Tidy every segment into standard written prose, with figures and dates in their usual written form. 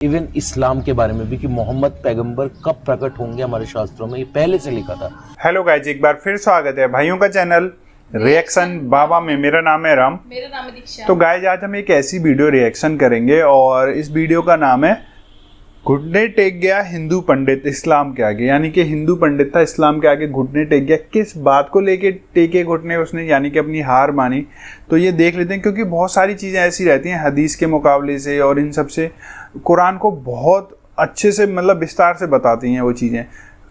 Even इस्लाम के बारे में भी कि मोहम्मद पैगंबर कब प्रकट होंगे हमारे शास्त्रों में ये पहले से लिखा था। हेलो गाइज, एक बार फिर स्वागत है भाइयों का चैनल रिएक्शन बाबा में। मेरा नाम है राम। मेरा नाम है दीक्षा। तो गाइज आज हम एक ऐसी वीडियो रिएक्शन करेंगे और इस वीडियो का नाम है घुटने टेक गया हिंदू पंडित इस्लाम के आगे। यानी कि हिंदू पंडित था, इस्लाम के आगे घुटने टेक गया। किस बात को लेके टेके घुटने उसने, यानी कि अपनी हार मानी। तो ये देख लेते हैं, क्योंकि बहुत सारी चीज़ें ऐसी रहती हैं हदीस के मुकाबले से और इन सब से कुरान को बहुत अच्छे से मतलब विस्तार से बताती हैं वो चीज़ें।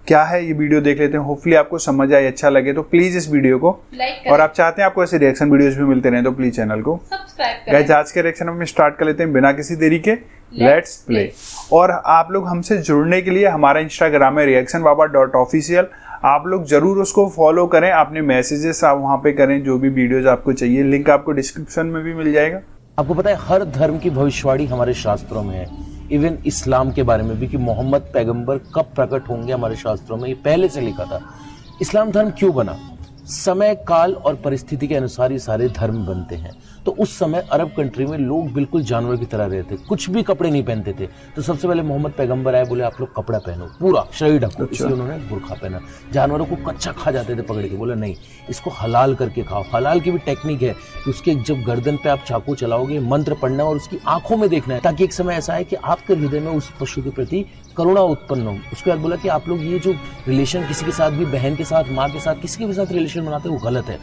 क्या है ये वीडियो देख लेते हैं, होपफुली आपको समझ आए, अच्छा लगे तो प्लीज़ इस वीडियो को लाइक और आप चाहते हैं आपको ऐसे रिएक्शन वीडियोस भी मिलते रहें तो प्लीज़ चैनल को सब्सक्राइब करें। गाइस आज के रिएक्शन हम स्टार्ट कर लेते हैं बिना किसी देरी के। Let's play. और आप लोग हमसे जुड़ने के लिए हमारा इंस्टाग्राम है reactionbaba.official। आप लोग जरूर उसको फॉलो करें, अपने मैसेजेस आप वहाँ पे करें, जो भी वीडियोज आपको चाहिए लिंक आपको डिस्क्रिप्शन में भी मिल जाएगा। आपको पता है हर धर्म की भविष्यवाणी हमारे शास्त्रों में है। इवन इस्लाम के बारे में भी कि मोहम्मद पैगंबर कब प्रकट होंगे हमारे शास्त्रों में ये पहले से लिखा था। इस्लाम धर्म क्यों बना? समय काल और परिस्थिति के अनुसार ये सारे धर्म बनते हैं। तो उस समय अरब कंट्री में लोग बिल्कुल जानवर की तरह रहते, कुछ भी कपड़े नहीं पहनते थे। तो सबसे पहले मोहम्मद पैगंबर आए, बोले आप लोग कपड़ा पहनो, पूरा शरीर ढको। इसलिए उन्होंने बुर्खा पहना। जानवरों को कच्चा खा जाते थे पकड़ के, बोले नहीं इसको हलाल करके खाओ। हलाल की भी टेक्निक है कि उसके जब गर्दन पे आप चाकू चलाओगे मंत्र पढ़ना है और उसकी आंखों में देखना है, ताकि एक समय ऐसा है कि आपके हृदय में उस पशु के प्रति करुणा उत्पन्न हो। उसके बाद बोला कि आप लोग ये जो रिलेशन किसी के साथ भी, बहन के साथ, माँ के साथ, किसी के भी साथ रिलेशन बनाते हो वो गलत है।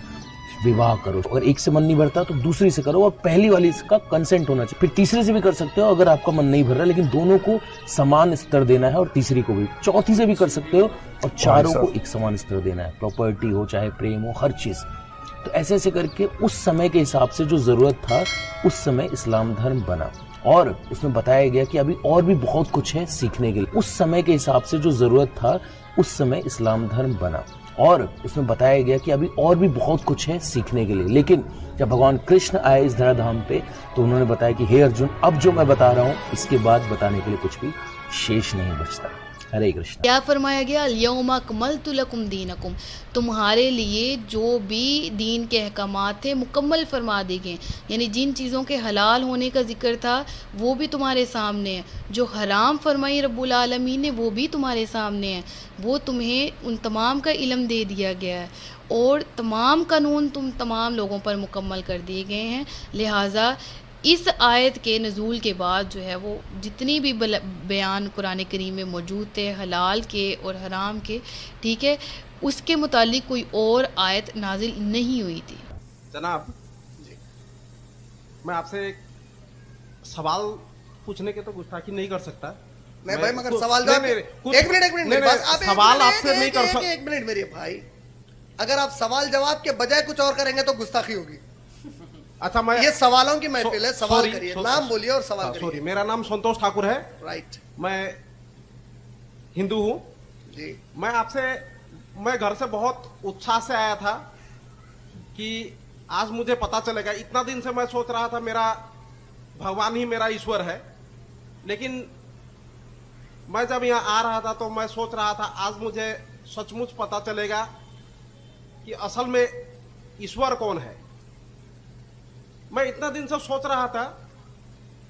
विवाह करो, अगर एक से मन नहीं भरता तो दूसरी से करो और पहली वाली इसका कंसेंट होना चाहिए। फिर तीसरे से भी कर सकते हो अगर आपका मन नहीं भर रहा, लेकिन दोनों को समान स्तर देना है और तीसरी को भी, चौथी से भी कर सकते हो और चारों को एक समान स्तर देना है। प्रॉपर्टी हो चाहे प्रेम हो, हर चीज। तो ऐसे ऐसे करके उस समय के हिसाब से जो जरूरत था उस समय इस्लाम धर्म बना। और उसमें बताया गया कि अभी और भी बहुत कुछ है सीखने के लिए। उस समय के हिसाब से जो जरूरत था उस समय इस्लाम धर्म बना। और उसमें बताया गया कि अभी और भी बहुत कुछ है सीखने के लिए। लेकिन जब भगवान कृष्ण आए इस धराधाम पे तो उन्होंने बताया कि हे अर्जुन, अब जो मैं बता रहा हूँ इसके बाद बताने के लिए कुछ भी शेष नहीं बचता। हरे कृष्ण। क्या फरमाया गया? अल-यौमा अकमलतु लकुम दीनकुम, तुम्हारे लिए जो भी दीन के अहकामात थे मुकम्मल फरमा दिए गए। यानी जिन चीज़ों के हलाल होने का जिक्र था वो भी तुम्हारे सामने है, जो हराम फरमाई रब्बुल आलमीन ने वो भी तुम्हारे सामने है। वो तुम्हें उन तमाम का इल्म दे दिया गया है और तमाम कानून तुम तमाम लोगों पर मुकम्मल कर दिए गए हैं। लिहाजा इस आयत के नज़ूल के बाद जो है वो जितनी भी बयान कुरान करीम में मौजूद थे हलाल के और हराम के, ठीक है, उसके मुतालिक कोई और आयत नाजिल नहीं हुई थी। जनाब जी, मैं आपसे एक सवाल पूछने के तो गुस्ताखी नहीं कर सकता। नहीं भाई, मगर सवाल जवाब एक मिनट सवाल आपसे नहीं कर सकता। एक मिनट मेरे भाई, अगर आप सवाल जवाब के बजाय कुछ और करेंगे तो गुस्ताखी होगी। अच्छा, मैं ये सवालों की महफिल है, सवाल करिए, नाम बोलिए और सवाल करिए। सॉरी, मेरा नाम संतोष ठाकुर है। राइट। मैं हिंदू हूँ जी। मैं घर से बहुत उत्साह से आया था कि आज मुझे पता चलेगा। इतना दिन से मैं सोच रहा था मेरा भगवान ही मेरा ईश्वर है, लेकिन मैं जब यहाँ आ रहा था तो मैं सोच रहा था आज मुझे सचमुच पता चलेगा कि असल में ईश्वर कौन है। मैं इतना दिन से सोच रहा था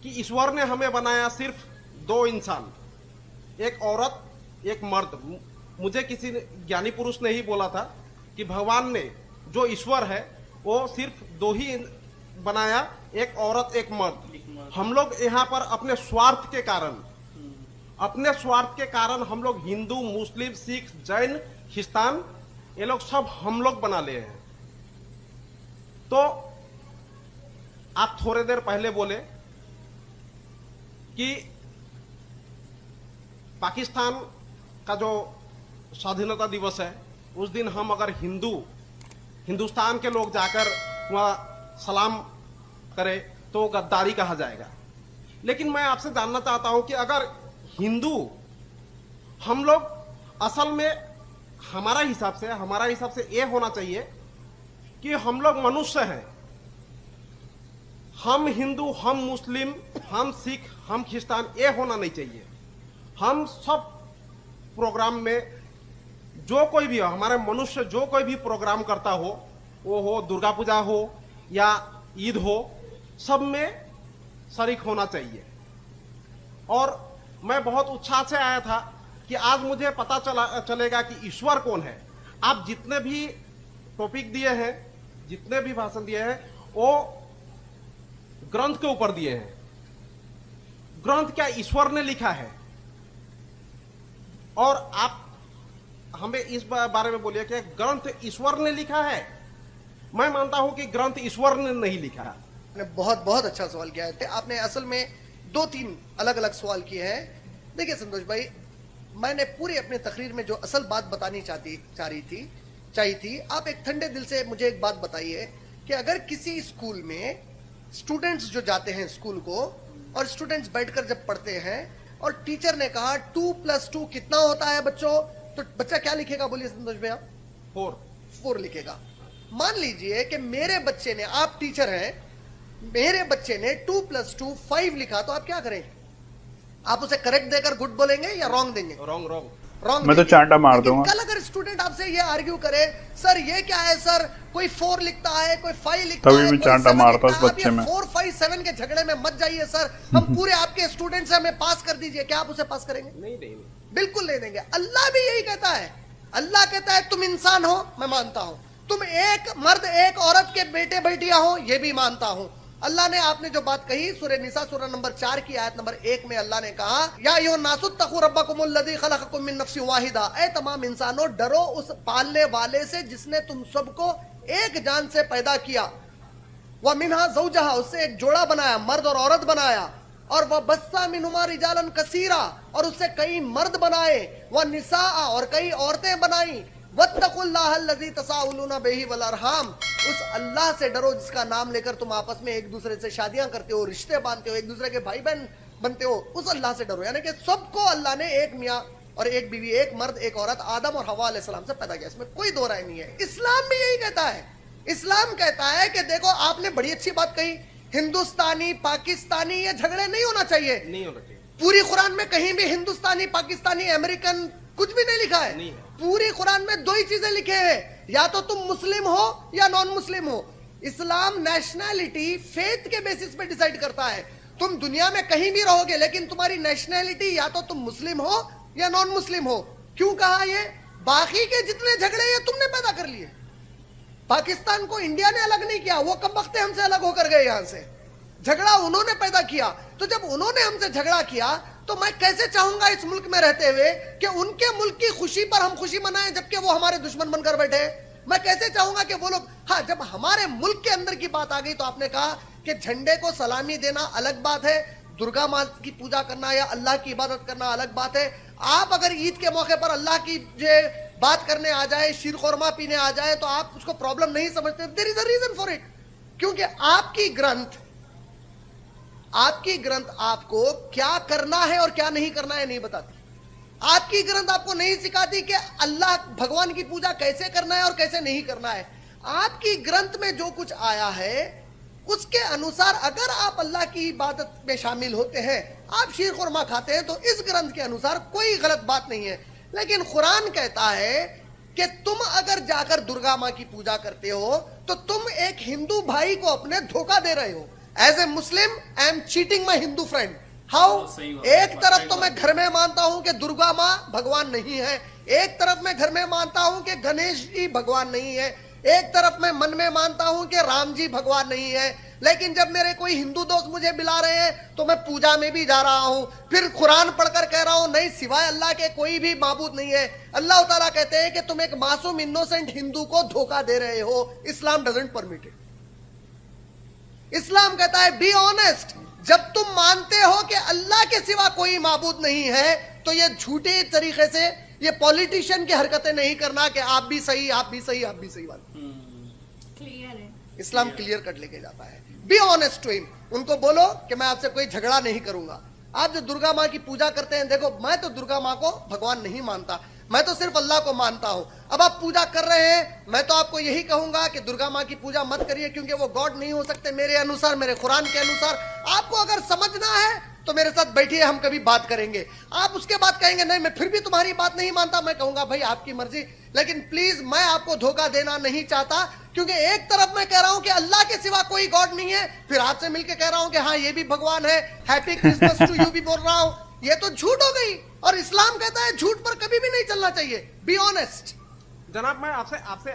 कि ईश्वर ने हमें बनाया सिर्फ दो इंसान, एक औरत एक मर्द। मुझे किसी ज्ञानी पुरुष ने ही बोला था कि भगवान ने जो ईश्वर है वो सिर्फ दो ही बनाया, एक औरत एक मर्द। हम लोग यहाँ पर अपने स्वार्थ के कारण हम लोग हिंदू, मुस्लिम, सिख, जैन, ख्रिस्तान, ये लोग सब हम लोग बना ले हैं। तो आप थोड़ी देर पहले बोले कि पाकिस्तान का जो स्वाधीनता दिवस है उस दिन हम अगर हिंदुस्तान के लोग जाकर वहाँ सलाम करें तो गद्दारी कहा जाएगा। लेकिन मैं आपसे जानना चाहता हूं कि अगर हिंदू हम लोग असल में हमारा हिसाब से ये होना चाहिए कि हम लोग मनुष्य हैं। हम हिंदू, हम मुस्लिम, हम सिख, हम ख्रिस्तान ये होना नहीं चाहिए। हम सब प्रोग्राम में जो कोई भी हो, हमारे मनुष्य जो कोई भी प्रोग्राम करता हो, वो हो दुर्गा पूजा हो या ईद हो, सब में शरीक होना चाहिए। और मैं बहुत उत्साह से आया था कि आज मुझे पता चलेगा कि ईश्वर कौन है। आप जितने भी टॉपिक दिए हैं, जितने भी भाषण दिए हैं, वो ग्रंथ के ऊपर दिए हैं। ग्रंथ क्या ईश्वर ने लिखा है? और आप हमें इस बारे में बोलिए कि ग्रंथ ईश्वर ने लिखा है। मैं मानता हूं कि ग्रंथ ईश्वर ने नहीं लिखा। आपने बहुत बहुत अच्छा सवाल किया है। आपने असल में 2-3 अलग अलग सवाल किए हैं। देखिए संतोष भाई, मैंने पूरी अपनी तकरीर में जो असल बात बतानी चाहिए थी, आप एक ठंडे दिल से मुझे एक बात बताइए कि अगर किसी स्कूल में स्टूडेंट्स जो जाते हैं स्कूल को, और स्टूडेंट्स बैठकर जब पढ़ते हैं और टीचर ने कहा 2+2 कितना होता है बच्चों, तो बच्चा क्या लिखेगा? बोलिए संतोष भाई आप। 4 लिखेगा। मान लीजिए कि मेरे बच्चे ने, आप टीचर हैं, मेरे बच्चे ने 2+2 5 लिखा, तो आप क्या करेंगे? आप उसे करेक्ट देकर गुड बोलेंगे या रॉन्ग देंगे? रॉन्ग। मैं तो चांटा मार दूंगा। कल अगर स्टूडेंट आपसे ये आर्ग्यू करे, सर ये क्या है सर, कोई 4 लिखता है, कोई 5 लिखता है, तभी मैं चांटा मारता उस बच्चे में। 4, 5, 7 के झगड़े में मत जाइए सर, हम पूरे आपके स्टूडेंट से हमें पास कर दीजिए। क्या आप उसे पास करेंगे? नहीं, बिल्कुल नहीं देंगे। अल्लाह भी यही कहता है। अल्लाह कहता है तुम इंसान हो, मैं मानता हूं, तुम एक मर्द एक औरत के बेटे बेटियां हो, ये भी मानता हूं। अल्लाह ने, आपने जो बात कही सूरह निसा सूरह नंबर 4 की आयत नंबर 1 में अल्लाह ने कहा, या अय्युहन्नासुत्तकू रब्बकुमुल्लज़ी खलक़कुम मिन नफ्सिन वाहिदा, ऐ तमाम इंसानों डरो उस पालने वाले से जिसने तुम सबको एक जान से पैदा किया। व मिनहा ज़ौजहा, उससे एक जोड़ा बनाया, मर्द और औरत बनाया। और वह बस्सा मिनहुमा रिजालन कसीरा, और उससे कई मर्द बनाए। वह निसाअ, और कई औरतें बनाई। वत्तकुल्लाहल्लज़ी तसाउलूना बिही वल अरहाम, उस अल्लाह से डरो जिसका नाम लेकर तुम आपस में एक दूसरे से शादियां करते हो, रिश्ते बांधते हो, एक दूसरे के भाई बहन बनते हो, उस अल्लाह से डरो। यानी कि सबको अल्लाह ने एक मियाँ और एक बीवी, एक मर्द एक औरत, आदम और हवा अलैहिस्सलाम से पैदा किया। इसमें कोई दो राय नहीं है। इस्लाम भी यही कहता है। इस्लाम कहता है कि देखो, आपने बड़ी अच्छी बात कही, हिंदुस्तानी पाकिस्तानी ये झगड़े नहीं होना चाहिए। पूरी कुरान में कहीं भी हिंदुस्तानी पाकिस्तानी अमेरिकन कुछ भी नहीं लिखा है। पूरी कुरान में 2 ही चीजें लिखे हैं, या तो तुम मुस्लिम हो या नॉन मुस्लिम हो। इस्लाम नेशनैलिटी फेथ के बेसिस पे डिसाइड करता है। तुम दुनिया में कहीं भी रहोगे, लेकिन तुम्हारी नेशनैलिटी या तो तुम मुस्लिम हो या नॉन मुस्लिम हो। क्यों कहा ये? बाकी के जितने झगड़े ये तुमने पैदा कर लिए। पाकिस्तान को इंडिया ने अलग नहीं किया, वो कब वक्त हमसे अलग होकर गए यहां से। झगड़ा उन्होंने पैदा किया। तो जब उन्होंने हमसे झगड़ा किया, तो मैं कैसे चाहूंगा इस मुल्क में रहते हुए कि उनके मुल्क की खुशी पर हम खुशी मनाएं, जबकि वो हमारे दुश्मन बनकर बैठे। मैं कैसे चाहूंगा कि वो लोग, हाँ, जब हमारे मुल्क के अंदर की बात आ गई, तो आपने कहा कि झंडे को सलामी देना अलग बात है, दुर्गा माँ की पूजा करना या अल्लाह की इबादत करना अलग बात है। आप अगर ईद के मौके पर अल्लाह की बात करने आ जाए, शीर खुरमा पीने आ जाए, तो आप उसको प्रॉब्लम नहीं समझते। There is a reason for it. क्योंकि आपकी ग्रंथ आपको क्या करना है और क्या नहीं करना है नहीं बताती। आपकी ग्रंथ आपको नहीं सिखाती कि अल्लाह भगवान की पूजा कैसे करना है और कैसे नहीं करना है। आपकी ग्रंथ में जो कुछ आया है उसके अनुसार अगर आप अल्लाह की इबादत में शामिल होते हैं, आप शीर खुरमा खाते हैं, तो इस ग्रंथ के अनुसार कोई गलत बात नहीं है। लेकिन कुरान कहता है कि तुम अगर जाकर दुर्गा माँ की पूजा करते हो, तो तुम एक हिंदू भाई को अपने धोखा दे रहे हो। As a Muslim I am cheating my Hindu friend. How? एक तरफ तो मैं घर में मानता हूं कि दुर्गा माँ भगवान नहीं है, एक तरफ मैं घर में मानता हूं कि गणेश जी भगवान नहीं है, एक तरफ मैं मन में मानता हूं कि राम जी भगवान नहीं है। लेकिन जब मेरे कोई हिंदू दोस्त मुझे बुला रहे हैं, तो मैं पूजा में भी जा रहा हूं, फिर कुरान पढ़कर कह रहा हूं नहीं, सिवाय अल्लाह के कोई भी माबूद नहीं है। अल्लाह ताला कहते हैं कि तुम एक मासूम इनोसेंट हिंदू को धोखा दे रहे हो। इस्लाम डजंट परमिट इट। इस्लाम कहता है बी ऑनेस्ट। जब तुम मानते हो कि अल्लाह के सिवा कोई माबूद नहीं है, तो ये झूठे तरीके से ये पॉलिटिशियन की हरकतें नहीं करना कि आप भी सही, आप भी सही, आप भी सही बात। क्लियर है। इस्लाम क्लियर कट लेके जाता है। Be honest to him. उनको बोलो कि मैं आपसे कोई झगड़ा नहीं करूंगा। आप जो दुर्गा माँ की पूजा करते हैं, देखो मैं तो दुर्गा माँ को भगवान नहीं मानता, मैं तो सिर्फ अल्लाह को मानता हूं। अब आप पूजा कर रहे हैं, मैं तो आपको यही कहूंगा कि दुर्गा माँ की पूजा मत करिए, क्योंकि वो गॉड नहीं हो सकते मेरे अनुसार, मेरे कुरान के अनुसार। आपको अगर समझना है तो मेरे साथ बैठिए, हम कभी बात करेंगे। आप उसके बाद कहेंगे नहीं मैं फिर भी तुम्हारी बात नहीं मानता, मैं कहूंगा भाई आपकी मर्जी। लेकिन प्लीज मैं आपको धोखा देना नहीं चाहता, क्योंकि एक तरफ मैं कह रहा हूं कि अल्लाह के सिवा कोई गॉड नहीं है, फिर आपसे मिलकर कह रहा हूं कि हाँ ये भी भगवान है, हैप्पी क्रिसमस टू यू भी बोल रहा हूं। ये तो झूठ हो गई। और इस्लाम कहता है झूठ पर कभी भी नहीं चलना चाहिए। Be honest. जनाब मैं आपसे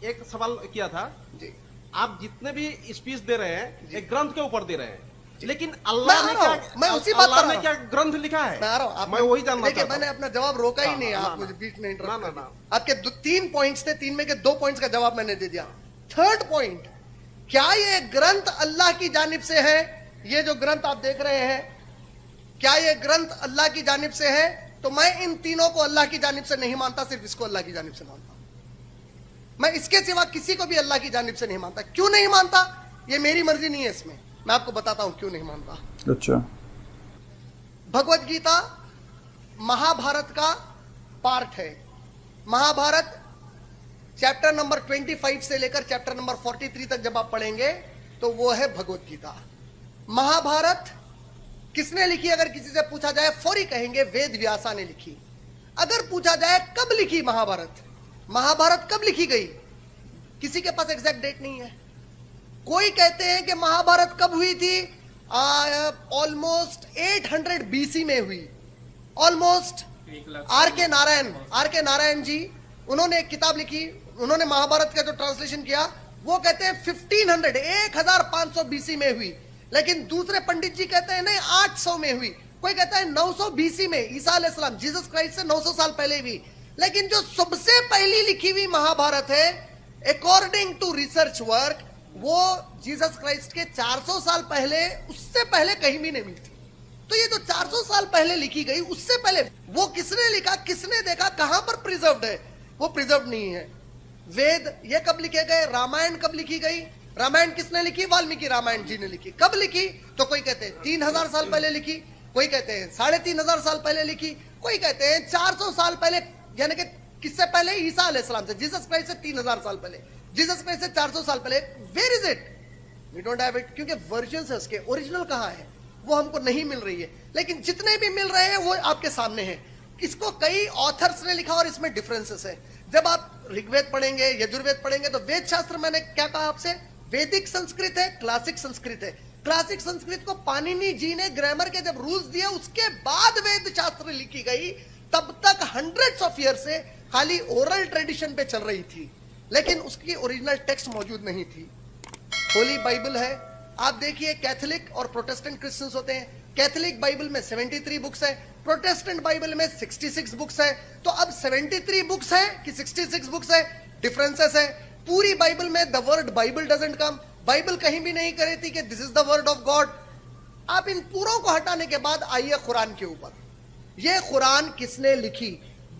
एक सवाल किया था जी आप जितने भी स्पीच दे रहे हैं एक ग्रंथ के ऊपर दे रहे हैं लेकिन अल्लाह ने क्या मैं उसी बात अल्लाह पर ने आ क्या ग्रंथ लिखा है मैं आ रहा हूं। मैं वही जानना देखिए चाहता मैंने हूं। अपना जवाब रोका ही नहीं, ना, आप ना, मुझे बीच में ना, इंटरप्ट ना, कर दिया। ना। आपके 3 पॉइंट्स थे, 3 में के 2 पॉइंट्स का जवाब मैंने दे दिया। थर्ड पॉइंट, क्या ये ग्रंथ अल्लाह की जानिब से है? ये जो ग्रंथ आप देख रहे हैं, क्या ये ग्रंथ अल्लाह की जानिब से है? तो मैं इन तीनों को अल्लाह की जानिब से नहीं मानता, सिर्फ इसको अल्लाह की जानिब से मानता हूं। मैं इसके सिवा किसी को भी अल्लाह की जानिब से नहीं मानता। क्यों नहीं मानता? ये मेरी मर्जी नहीं है, इसमें मैं आपको बताता हूं क्यों नहीं मानता। अच्छा, भगवत गीता महाभारत का पार्ट है। महाभारत चैप्टर नंबर 25 से लेकर चैप्टर नंबर 43 तक जब आप पढ़ेंगे तो वो है भगवत गीता। महाभारत किसने लिखी? अगर किसी से पूछा जाए फौरी कहेंगे वेद व्यासा ने लिखी। अगर पूछा जाए कब लिखी महाभारत, महाभारत कब लिखी गई, किसी के पास एग्जैक्ट डेट नहीं है। कोई कहते हैं कि महाभारत कब हुई थी, ऑलमोस्ट 800 BC में हुई। ऑलमोस्ट आर के नारायण जी, उन्होंने एक किताब लिखी, उन्होंने महाभारत का जो ट्रांसलेशन किया वो कहते हैं 1500 BC में हुई। लेकिन दूसरे पंडित जी कहते हैं नहीं 800 में हुई। कोई कहता है 900 BC में, ईसा अलैहिस्सलाम जीसस क्राइस्ट से 900 साल पहले हुई। लेकिन जो सबसे पहली लिखी हुई महाभारत है अकॉर्डिंग टू रिसर्च वर्क, वो जीसस क्राइस्ट के 400 साल पहले, उससे पहले कहीं भी नहीं मिलती। तो ये जो 400 साल पहले लिखी गई, उससे पहले वो किसने लिखा, किसने देखा, कहां पर प्रिजर्व्ड है? वो प्रिजर्व नहीं है। वेद ये कब लिखे गए? रामायण कब लिखी गई? रामायण किसने लिखी? वाल्मीकि रामायण जी ने लिखी। कब लिखी? तो कोई कहते हैं 3000 साल पहले लिखी, कोई कहते हैं 3500 साल पहले लिखी, कोई कहते हैं 400 साल पहले, यानी कि किससे पहले? ईसा अलैहिस्सलाम से, जीसस क्राइस्ट से 3000 साल पहले, जीसस क्राइस्ट से 400 साल पहले। Where is it? We don't have it, क्योंकि वर्जन्स है उसके, ओरिजिनल कहां है वो हमको नहीं मिल रही है। लेकिन जितने भी मिल रहे हैं वो आपके सामने हैं। इसको कई ऑथर्स ने लिखा और इसमें डिफरेंसेस है। जब आप ऋग्वेद पढ़ेंगे, यजुर्वेद पढ़ेंगे तो वेद शास्त्र, मैंने क्या कहा आपसे, वैदिक संस्कृत है, क्लासिक संस्कृत है। क्लासिक संस्कृत को पाणिनि जी ने ग्रामर के जब रूल्स दिए उसके बाद वेद शास्त्र लिखी गई। तब तक हंड्रेड्स ऑफ ईयर से खाली ओरल ट्रेडिशन पे चल रही थी, लेकिन उसकी ओरिजिनल टेक्स्ट मौजूद नहीं थी। होली बाइबल है, आप देखिए कैथोलिक और प्रोटेस्टेंट क्रिश्चियंस होते हैं। कैथोलिक बाइबल में 73 बुक्स है, प्रोटेस्टेंट बाइबल में 66 बुक्स है। तो अब 73 बुक्स है कि 66 बुक्स है, डिफरेंसेस है। पूरी बाइबल में the word Bible doesn't come, Bible कहीं भी नहीं कही थी कि this is the word of God. आप इन पूरों को हटाने के बाद आइए कुरान के ऊपर। ये कुरान किसने लिखी?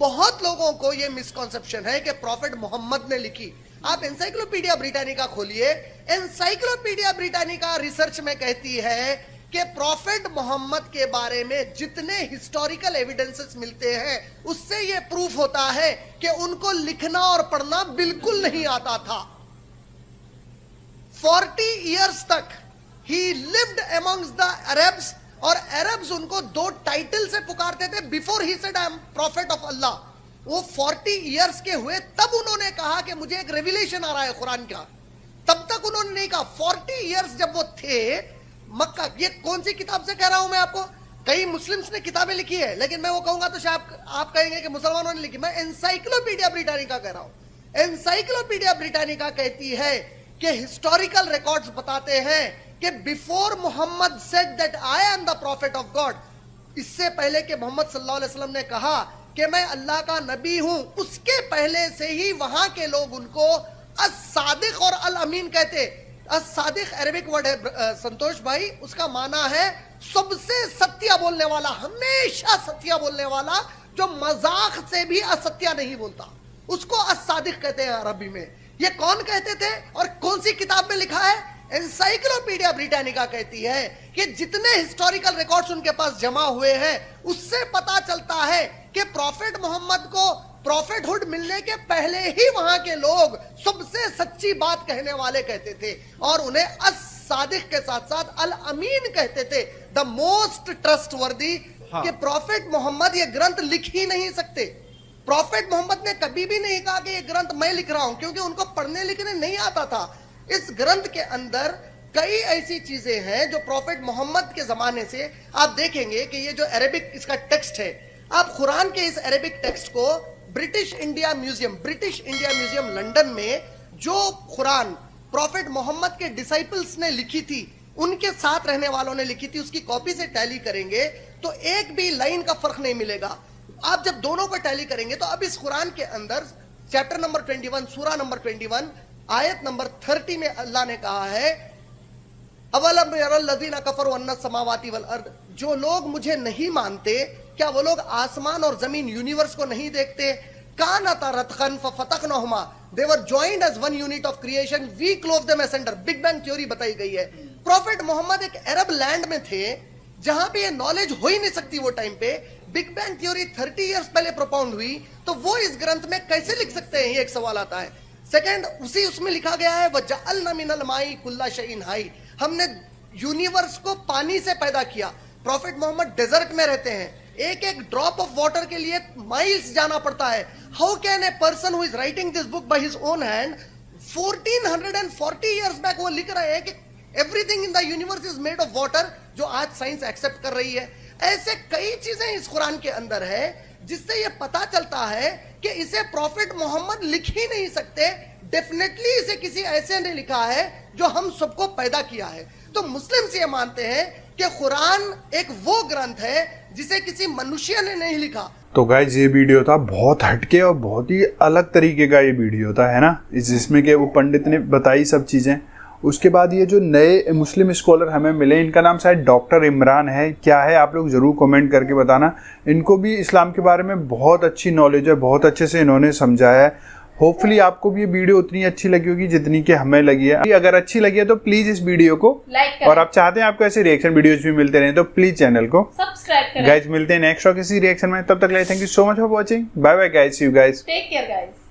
बहुत लोगों को ये मिसकॉन्सेप्शन है कि प्रॉफेट मोहम्मद ने लिखी। आप एनसाइक्लोपीडिया ब्रिटानिका खोलिए, एनसाइक्लोपीडिया ब्रिटानिका रिसर्च में कहती है कि प्रॉफेट मोहम्मद के बारे में जितने हिस्टोरिकल एविडेंसेस मिलते हैं उससे यह प्रूफ होता है कि उनको लिखना और पढ़ना बिल्कुल नहीं आता था। 40 इयर्स तक ही लिव्ड अमंग्स द अरब्स, और अरब्स उनको 2 टाइटल से पुकारते थे before he said I am prophet of Allah. वो 40 इयर्स के हुए तब उन्होंने कहा कि मुझे एक रेविलेशन आ रहा है कुरान का। तब तक उन्होंने नहीं कहा। 40 इयर्स जब वो थे मक्का, ये कौन सी किताब से कह रहा हूं मैं आपको? कई मुस्लिम्स ने किताबें लिखी है, लेकिन मैं वो कहूंगा तो शायद आप कहेंगे कि मुसलमानों ने लिखी। मैं एनसाइक्लोपीडिया ब्रिटानिका कह रहा हूं। एनसाइक्लोपीडिया ब्रिटानिका कहती है कि हिस्टोरिकल रिकॉर्ड्स बताते हैं कि before Muhammad said that I am the prophet of God, इससे पहले कि मोहम्मद सल्लल्लाहु अलैहि वसल्लम ने कहा कि मैं अल्लाह का नबी हूं, उसके पहले से ही वहां के लोग उनको अस-सादिक और अल-अमीन कहते। अस-सादिक अरबिक वर्ड है संतोष भाई, उसका माना है सबसे सत्य बोलने वाला, हमेशा सत्य बोलने वाला, जो मजाक से भी असत्य नहीं बोलता, उसको अस-सादिक कहते हैं अरबी में। ये कौन कहते थे और कौन सी किताब में लिखा है? एनसाइक्लोपीडिया ब्रिटानिका कहती है कि जितने हिस्टोरिकल रिकॉर्ड्स उनके पास जमा हुए हैं उससे पता चलता है कि प्रॉफेट मोहम्मद को प्रॉफेटहुड मिलने के पहले ही वहां के लोग सबसे सच्ची बात कहने वाले कहते थे, और उन्हें अस-सादिक के साथ साथ अल-अमीन कहते थे, द मोस्ट ट्रस्टवर्दी। कि प्रॉफेट मोहम्मद ये ग्रंथ लिख ही नहीं सकते। प्रॉफेट मोहम्मद ने कभी भी नहीं कहा कि ये ग्रंथ मैं लिख रहा हूं, क्योंकि उनको पढ़ने लिखने नहीं आता था। इस ग्रंथ के अंदर कई ऐसी चीजें हैं जो प्रॉफेट मोहम्मद के जमाने से आप देखेंगे कि ये जो अरेबिक इसका टेक्स्ट है, आप कुरान के इस अरेबिक टेक्स्ट को ब्रिटिश इंडिया म्यूजियम लंदन में जो कुरान प्रॉफेट मोहम्मद के डिसाइपल्स ने लिखी थी, उनके साथ रहने वालों ने लिखी थी, उसकी कॉपी से टैली करेंगे तो एक भी लाइन का फर्क नहीं मिलेगा। आप जब दोनों को टैली करेंगे तो अब इस कुरान के अंदर चैप्टर नंबर 21, सूरा नंबर 21, आयत नंबर 30 में अल्लाह ने कहा है, अवलम यरल्लज़ीना कफरू अन्ना समावाति वल अर्द, जो लोग मुझे नहीं मानते, क्या वो लोग आसमान और जमीन यूनिवर्स को नहीं देखते? कानता रतखन फफतकनहुमा, they were joined as one unit of creation, we clove them asunder. Big bang theory बताई गई है। प्रॉफेट मोहम्मद एक अरब लैंड में थे जहां पे ये नॉलेज हो ही नहीं सकती वो टाइम पे। बिग बैंग थ्योरी 30 इयर्स पहले प्रोपाउंड हुई, तो वो इस ग्रंथ में कैसे लिख सकते हैं, ये एक सवाल आता है। सेकंड, उसमें लिखा गया है वजअलना मिनल माई कुल्ला शैइन हाई, हमने यूनिवर्स को पानी से पैदा किया। प्रॉफेट मोहम्मद डेजर्ट में रहते हैं, एक एक ड्रॉप ऑफ वाटर के लिए माइल्स जाना पड़ता है। How can a person who is writing this book by his own hand 1440 years back वो लिख रहे हैं कि everything in the universe is made of water, जो आज साइंस एक्सेप्ट कर रही है। ऐसे कई चीजें इस कुरान के अंदर है जिससे ये पता चलता है कि इसे प्रॉफेट मोहम्मद लिख ही नहीं सकते। डेफिनेटली इसे किसी ऐसे ने लिखा है जो हम सबको पैदा किया है। तो मुस्लिम्स ये मानते हैं कि कुरान एक वो ग्रंथ है जिसे किसी मनुष्य ने नहीं लिखा। तो गाइस ये वीडियो था बहुत हटके और बहुत ही अलग तरीके का ये वीडियो था, है ना, जिसमें कि वो पंडित ने बताई सब चीज़ें। उसके बाद ये जो नए मुस्लिम स्कॉलर हमें मिले, इनका नाम शायद डॉक्टर इमरान है, क्या है आप लोग ज़रूर कमेंट करके बताना। इनको भी इस्लाम के बारे में बहुत अच्छी नॉलेज है, बहुत अच्छे से इन्होंने समझाया है। होपफुली आपको भी ये वीडियो उतनी अच्छी लगी होगी जितनी कि हमें लगी है। अगर अच्छी लगी है तो प्लीज़ इस वीडियो को लाइक करें, और आप चाहते हैं आपको ऐसे रिएक्शन वीडियोज भी मिलते रहे तो प्लीज़ चैनल को सब्सक्राइब करें। गाइज मिलते हैं नेक्स्ट किसी रिएक्शन में, तब तक के लिए thank you so much for watching. Bye bye guys, see you guys, take care guys.